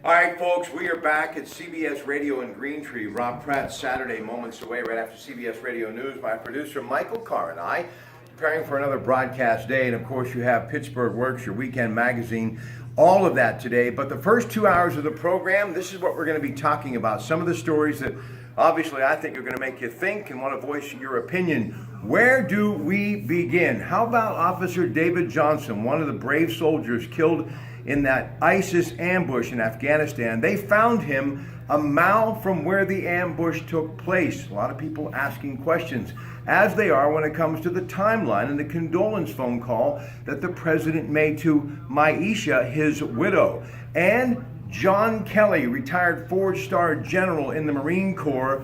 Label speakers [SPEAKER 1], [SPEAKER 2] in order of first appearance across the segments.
[SPEAKER 1] All right, folks, we are back at CBS Radio in Green Tree. Rob Pratte, Saturday, moments away, right after CBS Radio News. My producer, Michael Carr, and I, preparing for another broadcast day. And, of course, you have Pittsburgh Works, your weekend magazine, all of that today. But the first 2 hours of the program, this is what we're going to be talking about. Some of the stories that, obviously, I think are going to make you think and want to voice your opinion. Where do we begin? How about Officer David Johnson, one of the brave soldiers killed in that ISIS ambush in Afghanistan? They found him a mile from where the ambush took place. A lot of people asking questions, as they are when it comes to the timeline and the condolence phone call that the president made to Maisha, his widow. And John Kelly, retired four-star general in the Marine Corps,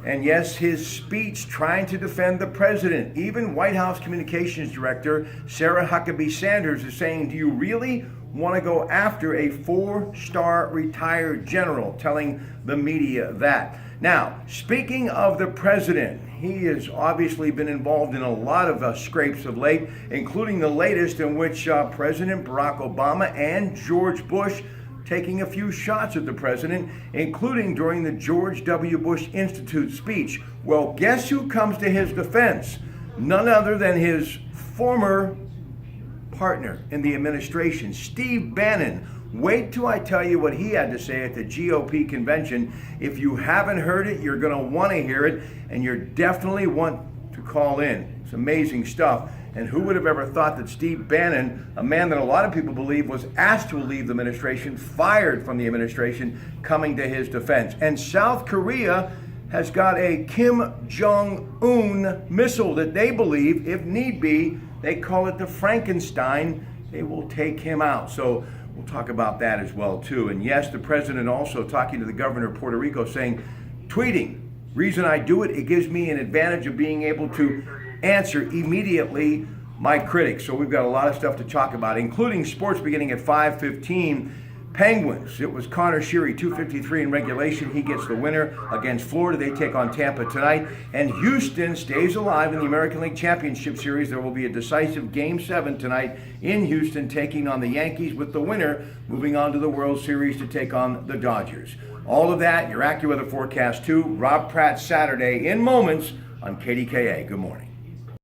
[SPEAKER 1] and yes, his speech trying to defend the president. Even White House Communications Director Sarah Huckabee Sanders is saying, do you really want to go after a four-star retired general, telling the media that. Now, speaking of the president, he has obviously been involved in a lot of scrapes of late, including the latest in which President Barack Obama and George Bush taking a few shots at the president, including during the George W. Bush Institute speech. Well, guess who comes to his defense? None other than his former partner in the administration, Steve Bannon. Wait till I tell you what he had to say at the GOP convention. If you haven't heard it, you're going to want to hear it, and you definitely want to call in. It's amazing stuff. And who would have ever thought that Steve Bannon, a man that a lot of people believe was asked to leave the administration, fired from the administration, coming to his defense. And South Korea has got a Kim Jong-un missile that they believe, if need be, they call it the Frankenstein, they will take him out. So we'll talk about that as well, too. And yes, the president also talking to the governor of Puerto Rico saying, tweeting, reason I do it, it gives me an advantage of being able to answer immediately my critics. So we've got a lot of stuff to talk about, including sports beginning at 5:15. Penguins, it was Connor Sheary, 253 in regulation. He gets the winner against Florida. They take on Tampa tonight. And Houston stays alive in the American League Championship Series. There will be a decisive Game 7 tonight in Houston, taking on the Yankees, with the winner moving on to the World Series to take on the Dodgers. All of that, your AccuWeather forecast too. Rob Pratte, Saturday in moments on KDKA. Good morning.